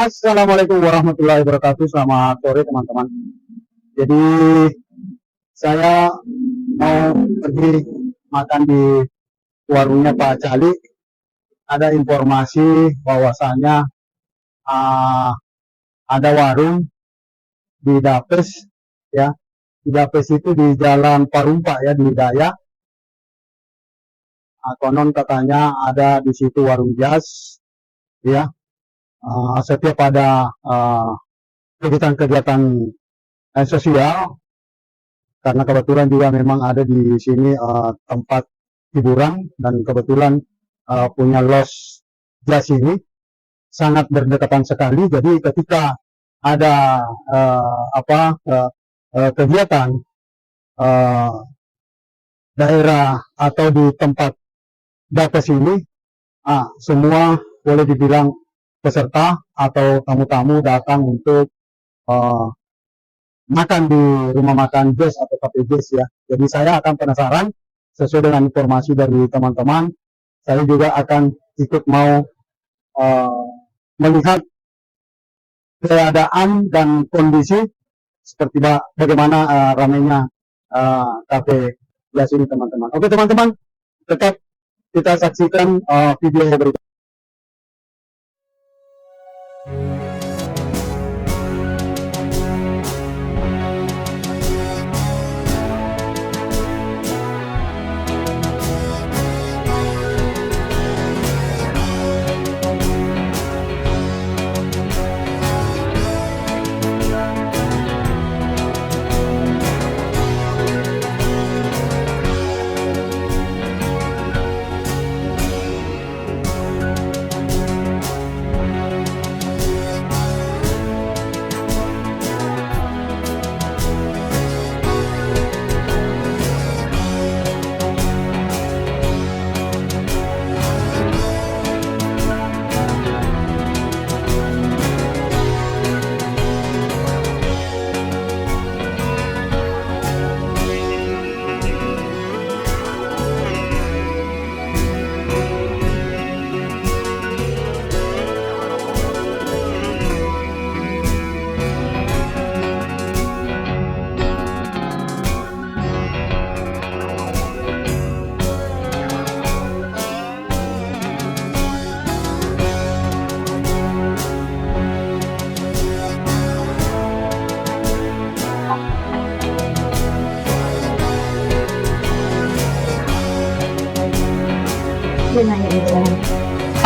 Assalamualaikum warahmatullahi wabarakatuh. Selamat sore teman-teman. Jadi saya mau pergi makan di warungnya Pak Cali. Ada informasi bahwasanya ada warung di Dapes, ya. Di Dapes itu di Jalan Parumpa, ya, di Dayak. Konon katanya ada di situ warung jas, ya. Setiap ada kegiatan-kegiatan sosial, karena kebetulan juga memang ada di sini tempat hiburan, dan kebetulan punya los jas ini sangat berdekatan sekali. Jadi ketika ada kegiatan daerah atau di tempat Dapes ini, semua boleh dibilang peserta atau tamu-tamu datang untuk makan di rumah makan Jazz atau Cafe Jazz, ya. Jadi saya akan penasaran, sesuai dengan informasi dari teman-teman, saya juga akan ikut mau melihat keadaan dan kondisi seperti bagaimana ramainya Cafe Jazz ini, teman-teman. Oke teman-teman, tetap kita saksikan video berikut.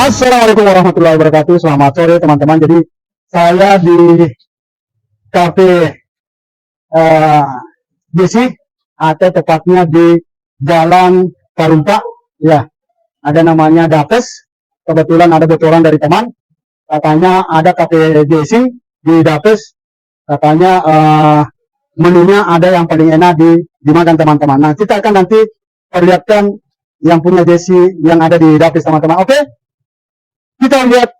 Assalamualaikum warahmatullahi wabarakatuh. Selamat sore teman-teman. Jadi saya di Cafe Jesse, atau tepatnya di Jalan Parumpa, ya. Ada namanya Dapes. Kebetulan ada bocoran dari teman, katanya ada Cafe Jesse di Dapes. Katanya menunya ada yang paling enak dimakan teman-teman. Nah, kita akan nanti perlihatkan yang punya Jesse yang ada di Dapes, teman-teman. Oke? Kita lihat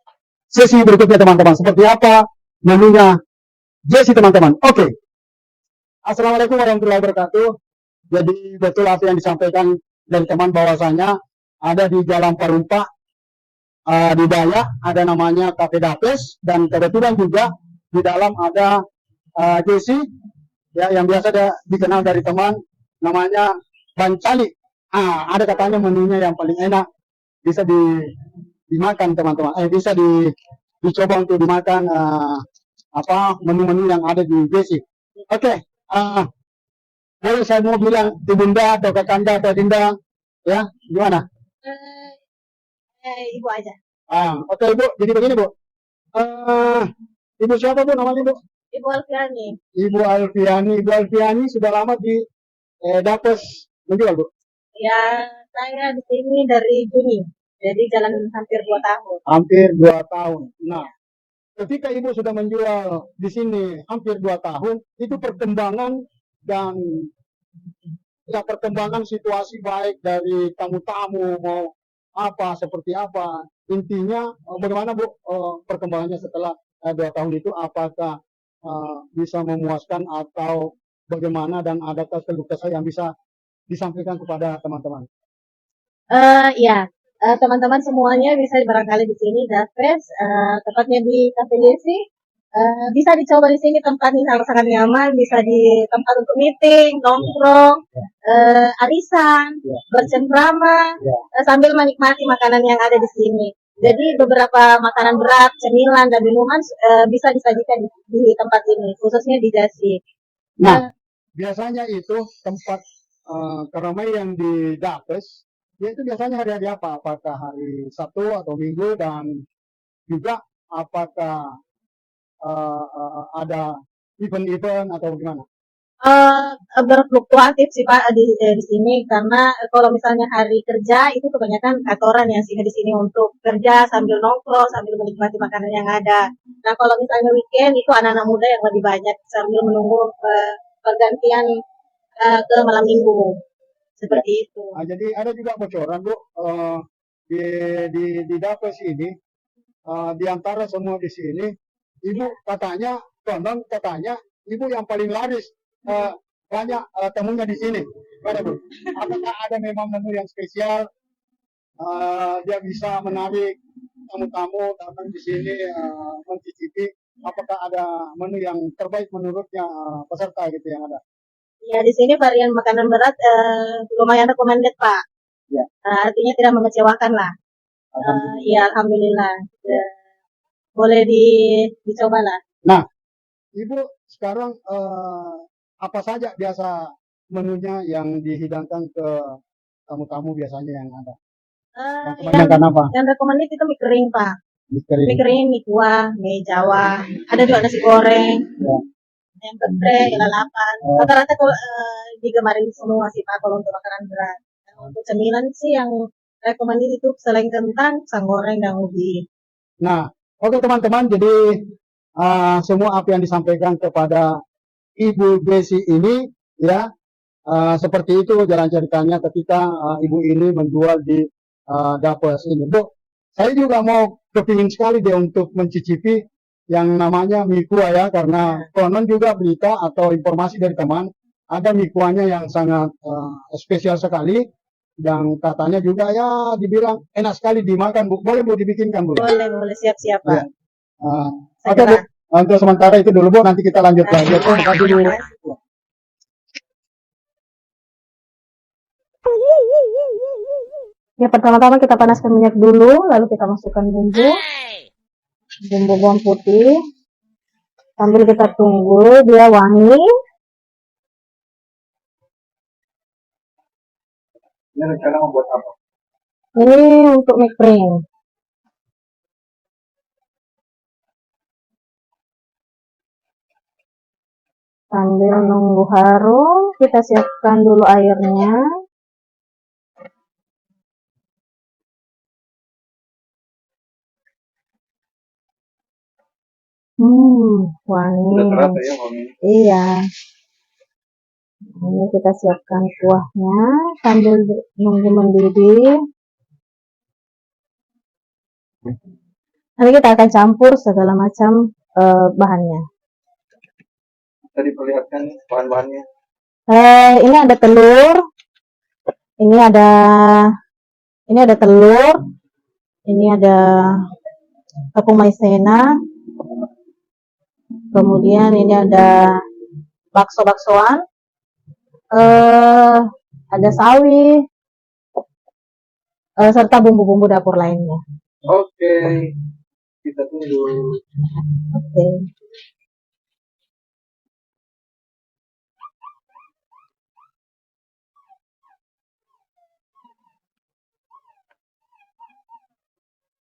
sesi berikutnya, teman-teman. Seperti apa menunya Jesse, teman-teman. Oke. Assalamualaikum warahmatullahi wabarakatuh. Jadi betul apa yang disampaikan dari teman, bahwasanya ada di Jalan Parumpa di Dayak, ada namanya Cafe Dapes, dan kebetulan juga di dalam ada Jesse, ya, yang biasa dikenal dari teman, namanya Bang Cali. Ada katanya menunya yang paling enak, bisa dimakan teman-teman, bisa dicoba untuk dimakan menu-menu yang ada di Jesse. Oke, boleh saya mau bilang di Bunda atau Kakanda atau Dinda, ya, gimana? Ibu aja. Oke Ibu, jadi begini Bu, Ibu siapa Bu namanya Bu? Ibu Alfiani. Ibu Alfiani. Ibu Alfiani sudah lama di Dapes menjual Bu? Ya, saya di sini dari Juni. Jadi jalan hampir 2 tahun. Hampir 2 tahun. Nah, ketika Ibu sudah menjual di sini hampir 2 tahun, itu perkembangan dan perkembangan situasi baik dari tamu-tamu mau seperti apa, intinya bagaimana Bu perkembangannya setelah 2 tahun itu, apakah bisa memuaskan atau bagaimana, dan adakah keluh kesah yang bisa disampaikan kepada teman-teman? Ya, Teman-teman semuanya bisa barangkali di sini Dapes, tepatnya di Cafe Desi. Bisa dicoba di sini, tempatnya sangat-sangat nyaman, bisa di tempat untuk meeting, nongkrong, arisan, bercengkrama, sambil menikmati makanan yang ada di sini. Jadi beberapa makanan berat, cemilan dan minuman bisa disajikan di tempat ini, khususnya di Dasi. Nah, biasanya itu tempat keramaian di Dapes, ya itu biasanya hari-hari apa? Apakah hari Sabtu atau Minggu, dan juga apakah ada event-event atau gimana? Berfluktuatif sih Pak di sini, karena kalau misalnya hari kerja itu kebanyakan kantoran yang sih di sini untuk kerja sambil nongkrong, sambil menikmati makanan yang ada. Nah kalau misalnya weekend itu anak-anak muda yang lebih banyak sambil menunggu pergantian ke malam minggu, seperti itu. Jadi ada juga bocoran Bu, di di Dapes ini, di antara semua di sini, Ibu katanya, konon katanya Ibu yang paling laris, banyak temunya di sini. Gimana Bu? Apakah ada memang menu yang spesial, dia bisa menarik tamu-tamu datang di sini mencicipi? Apakah ada menu yang terbaik menurutnya peserta gitu yang ada? Ya di sini varian makanan berat lumayan recommended Pak. Ya. Artinya tidak mengecewakan lah. Ya alhamdulillah. Boleh dicoba lah. Nah, Ibu sekarang apa saja biasa menunya yang dihidangkan ke tamu-tamu biasanya yang ada? Yang kebanyakan apa? Yang recommended itu mie kering Pak. Mie kering. Mie kering, mie kuah, mie Jawa. Ada juga nasi goreng. Ya. Yang geprek, lalapan. Rata-rata digemari semua sih Pak kalau untuk makanan berat. Untuk cemilan sih yang recommended itu selain kentang, pisang goreng, dan ubi. Nah, oke teman-teman, jadi semua apa yang disampaikan kepada Ibu Desi ini, ya, seperti itu jalan ceritanya ketika Ibu ini menjual di Dapes ini. Bu, saya juga mau kepingin sekali deh untuk mencicipi yang namanya mie kuah ya, karena konon juga berita atau informasi dari teman, ada mie kuahnya yang sangat spesial sekali, yang katanya juga ya dibilang enak sekali dimakan Bu. Boleh Bu dibikinkan Bu? Boleh siap-siap Pak. Ya. Oke Bu, untuk sementara itu dulu Bu, nanti kita lanjut lagi. Terima kasih Bu. Ya pertama-tama kita panaskan minyak dulu, lalu kita masukkan bumbu bawang putih, sambil kita tunggu dia wangi. Ini rencana membuat apa? Ini untuk mie kering. Sambil nunggu harum, kita siapkan dulu airnya. Wangi. Udah terasa ya wanginya? Iya. Ini kita siapkan kuahnya sambil nunggu mendidih. Nanti kita akan campur segala macam bahannya. Tadi perlihatkan bahan-bahannya. Ini ada telur, ini ada telur, ini ada tepung maizena, kemudian ini ada bakso-baksoan, ada sawi, serta bumbu-bumbu dapur lainnya. Oke, kita tunggu. Oke.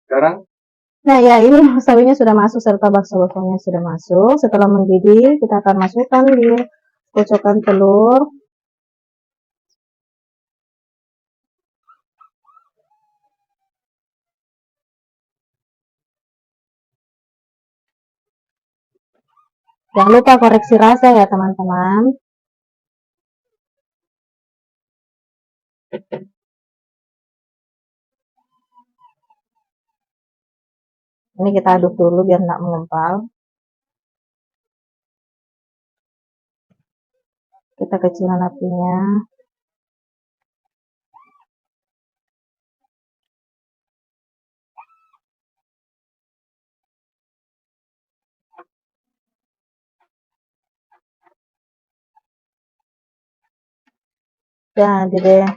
Sekarang? Nah ya, ini sawinya sudah masuk serta bakso-baksonya sudah masuk. Setelah mendidih, kita akan masukkan di kocokan telur. Jangan lupa koreksi rasa ya teman-teman. Ini kita aduk dulu biar nggak mengempal. Kita kecilkan apinya. Jadi deh.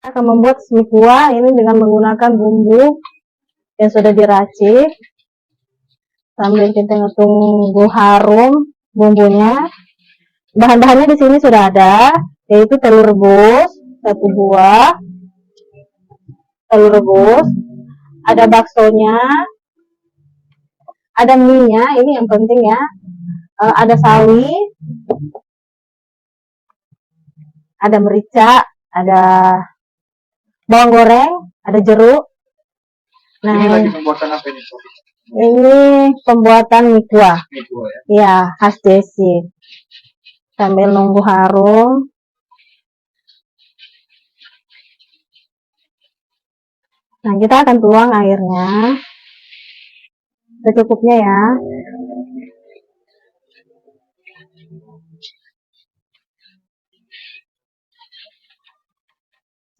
Akan membuat mie kuah ini dengan menggunakan bumbu yang sudah diracik sambil kita tunggu harum bumbunya. Bahan-bahannya di sini sudah ada, yaitu telur rebus 1 buah, telur rebus, ada baksonya, ada mie-nya, ini yang penting ya, ada sawi, ada merica, ada bawang goreng, ada jeruk. Nah, Ini lagi pembuatan apa ini? ini pembuatan mie kuah. Mie kuah ya. Ya, khas Desi. Sambil nunggu harum. Nah, kita akan tuang airnya. Secukupnya ya.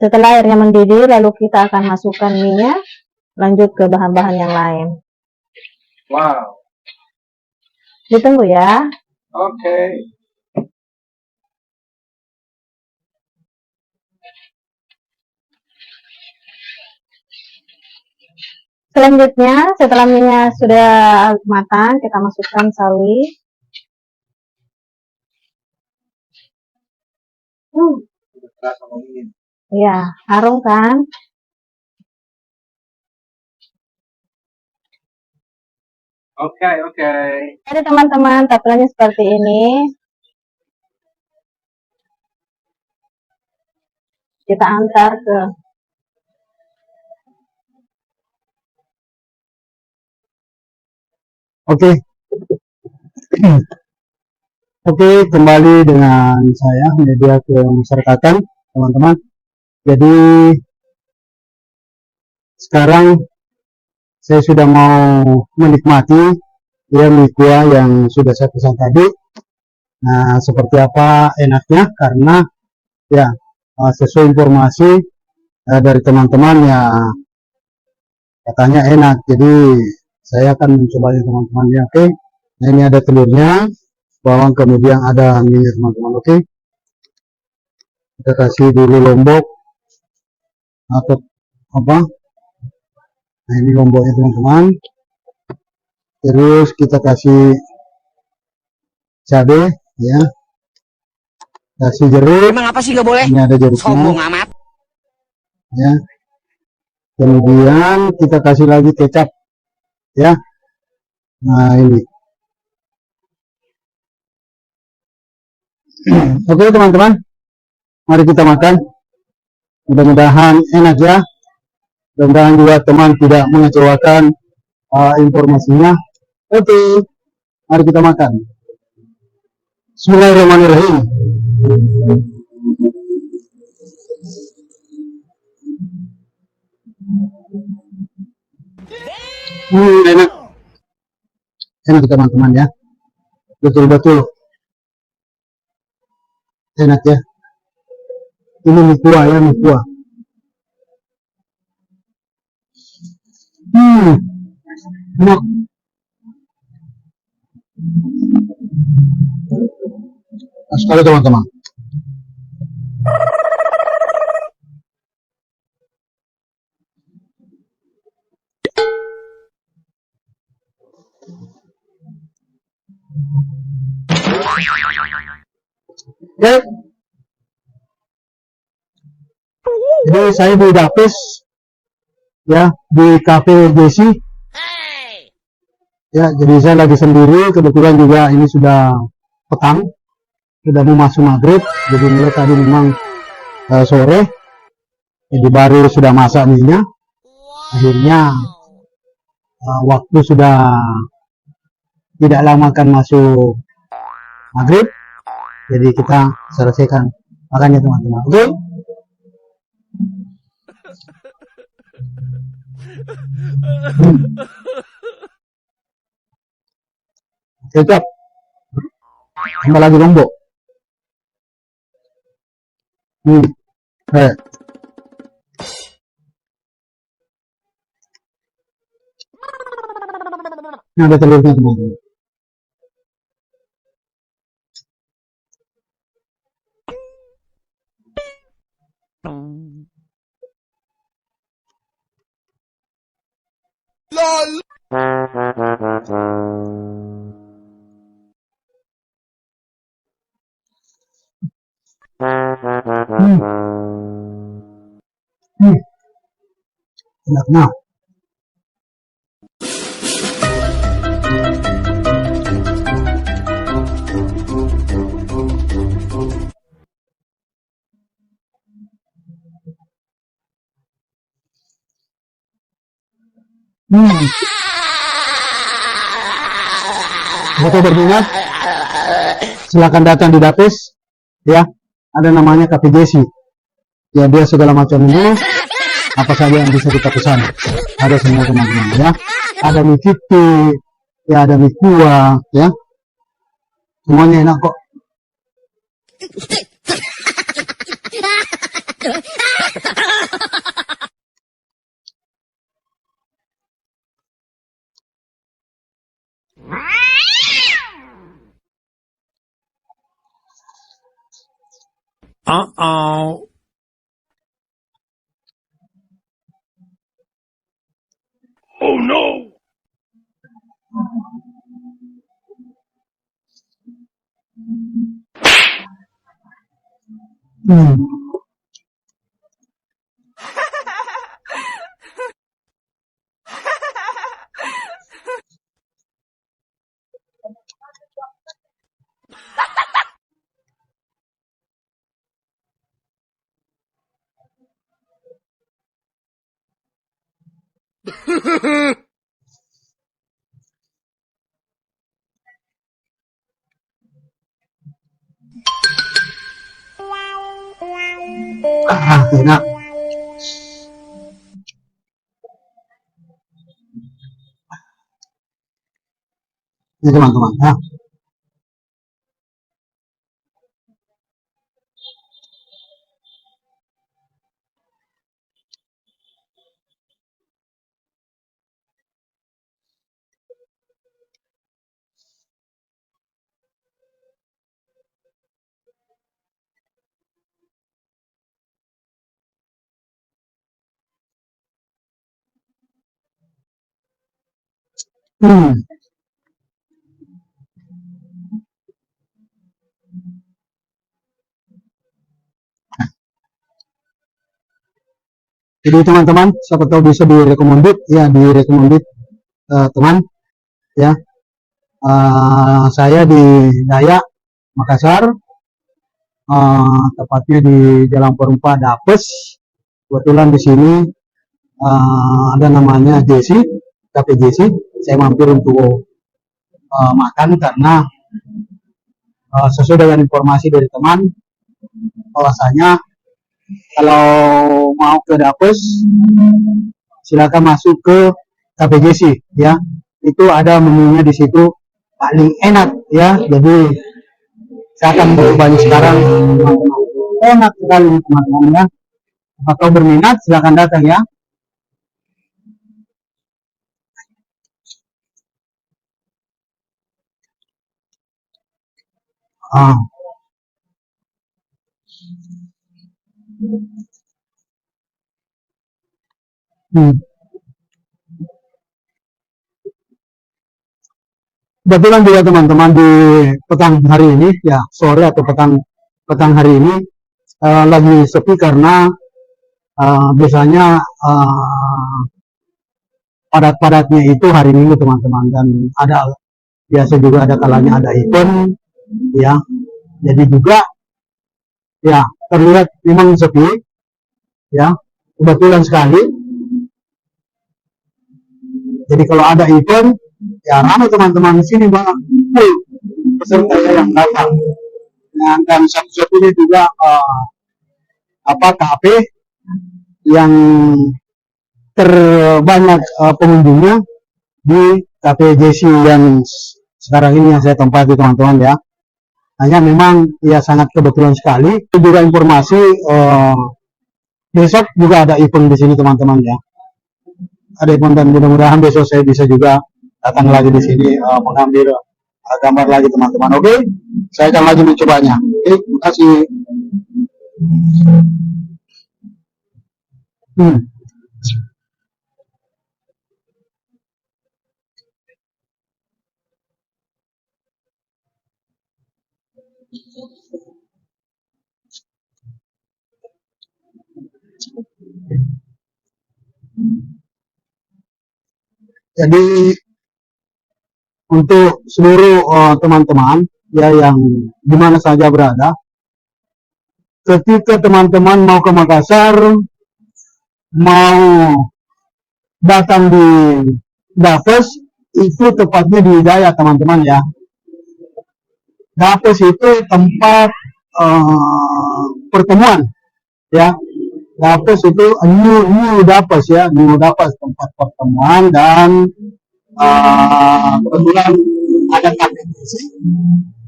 Setelah airnya mendidih, lalu kita akan masukkan mie-nya, lanjut ke bahan-bahan yang lain. Wow. Ditunggu ya. Oke. Selanjutnya, setelah mie-nya sudah matang, kita masukkan sawi. Terasa wangi. Ya, harum kan? Oke. Jadi teman-teman, tampilannya seperti ini. Kita antar ke Oke. Oke, kembali dengan saya media kemasyarakatan, teman-teman. Jadi sekarang saya sudah mau menikmati ya mie kuah yang sudah saya pesan tadi. Nah, seperti apa enaknya? Karena ya sesuai informasi dari teman-teman ya katanya enak. Jadi saya akan mencobanya teman-teman ya. Oke. Nah, ini ada telurnya, bawang, kemudian ada mie teman-teman. Oke. Kita kasih dulu lombok atau apa? Nah, ini lomboknya teman-teman. Terus kita kasih cabai ya. Kasih jeruk. Emang apa sih nggak boleh? Ini ada jeruknya. Sombong amat. Ya. Kemudian kita kasih lagi kecap ya. Nah, ini. Oke teman-teman, mari kita makan. Mudah-mudahan enak ya. Mudah-mudahan juga teman tidak mengecewakan informasinya. Oke, mari kita makan. Bismillahirrahmanirrahim. Enak. Enak teman-teman ya. Betul-betul enak ya. Ini mie kuah ya, mie kuah. Enak. Enak sekali teman-teman. Oke. Jadi saya di Dapes ya, di cafe Desi ya. Jadi saya lagi sendiri, kebetulan juga ini sudah petang, sudah mau masuk maghrib. Jadi mulai tadi memang sore, jadi baru sudah masak minyak. Akhirnya waktu sudah tidak lama akan masuk maghrib, jadi kita selesaikan makannya teman-teman. Oke. Kecap tambah lagi lombok. Ini ada telurnya teman-teman. Hmm. Enak. Foto berminat, silakan datang di Dapes, ya. Ada namanya Cafe Jesse. Ya, dia segala macam menu, apa saja yang bisa kita pesan. Ada semua teman-teman, ya. Ada mie titik, ya ada mie kuah, ya. Semuanya enak kok. Uh-oh. Oh no! Enak. Ini teman-teman, ya. Jadi teman-teman, siapa tahu bisa direkomendit, ya direkomendit teman, ya. Saya di Dayak, Makassar, tepatnya di Jalan Perumpa Dapes. Kebetulan di sini ada namanya Jesse, Cafe Jesse. Saya mampir untuk makan karena sesuai dengan informasi dari teman, bahwasanya kalau mau ke Dapes, silakan masuk ke Cafe Jesse, ya. Itu ada menunya di situ paling enak, ya. Jadi saya akan mencoba sekarang, enak sekali teman-teman, ya. Kalau berminat silakan datang, ya. Kebetulan juga teman-teman di petang hari ini, ya sore atau petang hari ini lagi sepi karena biasanya padat-padatnya itu hari Minggu teman-teman, dan biasa juga ada kalanya ada event, ya. Jadi juga ya terlihat memang sepi, ya. Kebetulan sekali. Jadi kalau ada event, ya ramai teman-teman di sini banget peserta yang datang. Dan satu-satunya juga kafe yang terbanyak pengunjungnya di Cafe Jesse yang sekarang ini yang saya tempati teman-teman, ya. Hanya memang ya sangat kebetulan sekali. Itu juga informasi besok juga ada event di sini teman-teman, ya. Ada event dan mudah-mudahan besok saya bisa juga datang lagi di sini mengambil gambar lagi teman-teman. Oke, saya akan lagi mencobanya. Oke, terima kasih. Hmm. Jadi untuk seluruh teman-teman ya yang di mana saja berada, ketika teman-teman mau ke Makassar, mau datang di Dafes, itu tepatnya di Hidayah teman-teman ya. Dafes itu tempat pertemuan ya. Dafes itu new Dafes ya, new Dafes tempat pertemuan dan kebetulan ada KTPC.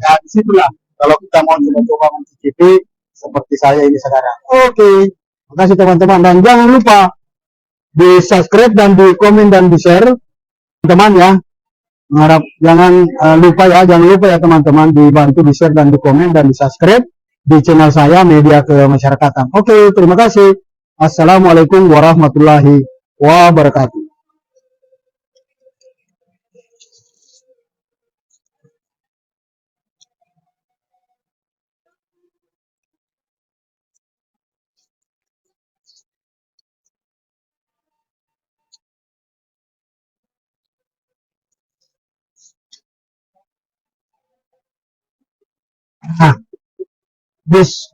Ya disitulah kalau kita mau coba-coba mencicipi seperti saya ini sekarang. Oke, terima kasih teman-teman dan jangan lupa di subscribe dan di komen dan di share teman ya. Mengharap jangan lupa ya, jangan lupa ya teman-teman dibantu di share dan di komen dan di subscribe di channel saya Media Kemasyarakatan. Oke, terima kasih. Assalamualaikum warahmatullahi wabarakatuh. Nah, this